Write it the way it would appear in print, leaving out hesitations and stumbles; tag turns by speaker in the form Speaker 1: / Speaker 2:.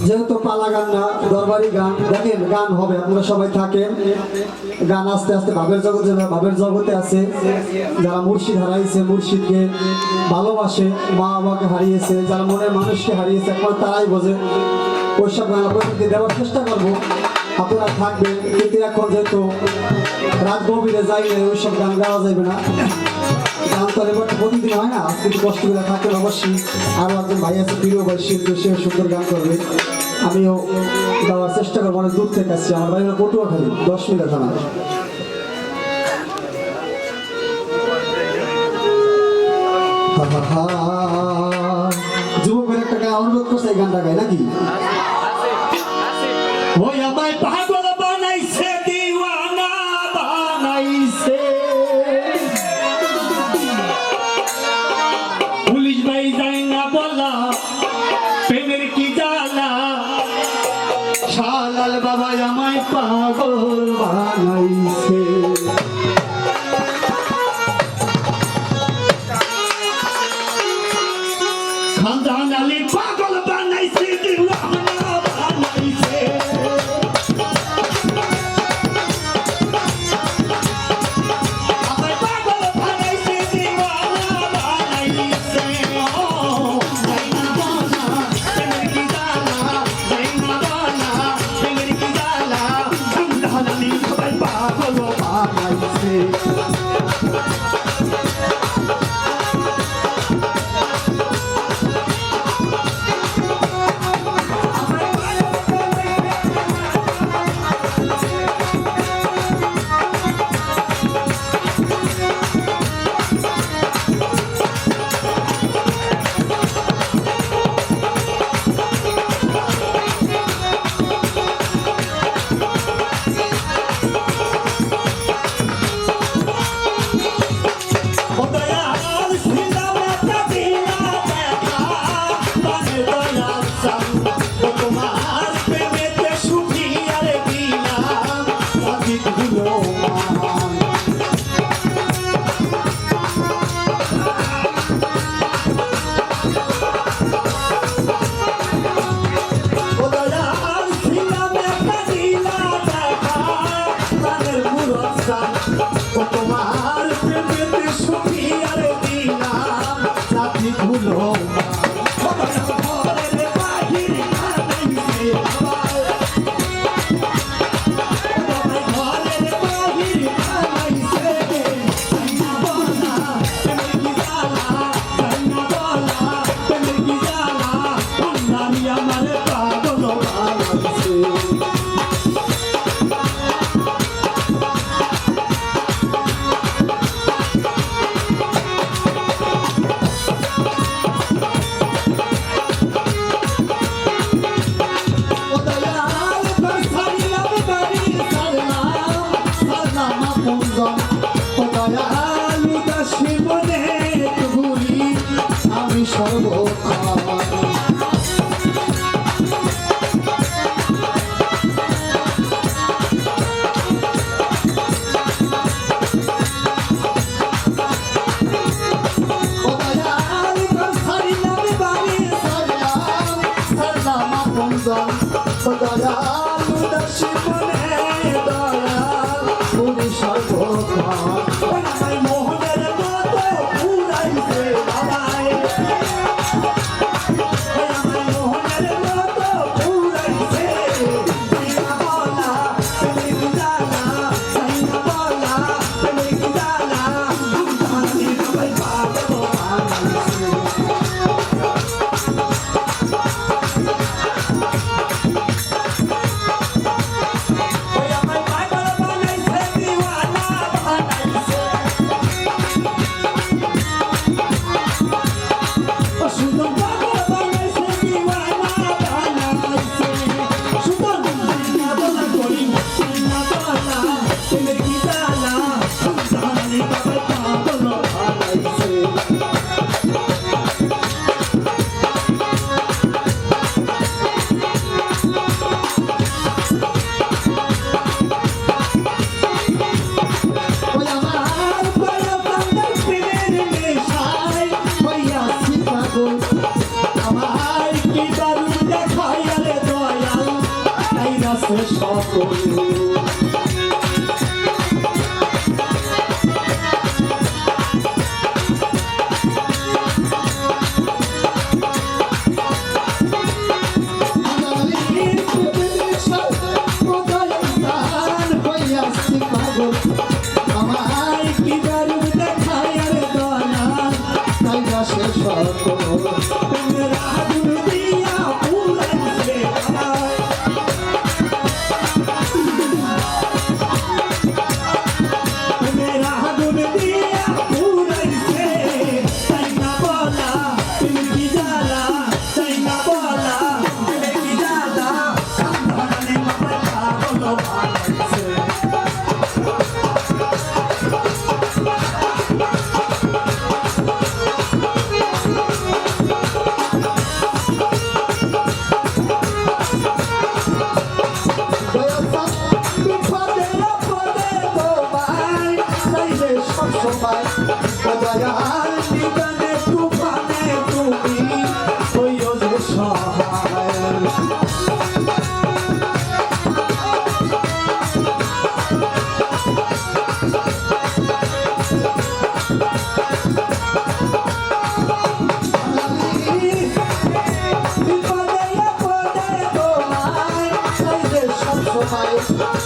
Speaker 1: যেহেতু পালা গান না দরবারি গান, দেখেন গান হবে, আপনারা সবাই থাকেন, গান আস্তে আস্তে ভাবের জগতে, ভাবের জগতে আছে যারা মুর্শিদ হারাইছে, মুর্শিদকে ভালোবাসে, মা বাবাকে হারিয়েছে, যারা মনের মানুষকে হারিয়েছে, একমাত্র তারাই বোঝে। ওইসব গান আপনাদেরকে দেওয়ার চেষ্টা করবো, আপনারা থাকবেন। কিন্তু এখন যেহেতু রাত গভীরে যাইলে ওইসব গান গাওয়া যাবে না, গান তো এবার প্রতিদিন হয় না, আজকে একটু কষ্ট করে থাকেন। অবশ্যই আরও একজন ভাই আছে, প্রিয় ভাই, সে সুন্দর গান করবে, আমিও গাওয়ার চেষ্টা করবো। অনেক দূর থেকে আসছি, আমার বাড়ি হলো পটুয়াখালী, 10 মিনিট থানা। যুবকের একটা গান অনুরোধ করছে, এই গানটা গায় নাকি?
Speaker 2: ওই আমায় পাগল বানাইছে, দিওয়ানা বানাইছে, পুলিশ ভাই যায় না বলা, প্রেমের কি জ্বালা, শালাল বাবা আমায় পাগল বানাইছে। খানদান আলী পাগল বানাইছে, দিওয়ানা বানাইছে,
Speaker 1: আছে সকল
Speaker 2: আমায় কি দারুণ দেখায় আর দলা প্রেমের আগুন দিয়া পুরাইছে আমায় প্রেমের আগুন দিয়া পুরাইছে তাই না বলা তুমি কি জ্বালা তাই না বলা তুমি কি জ্বালা সাবধানে মাথায় পাগল বানাইছে
Speaker 1: দয়াল
Speaker 2: নিদানে তুফানে তুমি হইও যে সহায়
Speaker 1: বিপদে আপদে তোমায় চাইলে সব সময়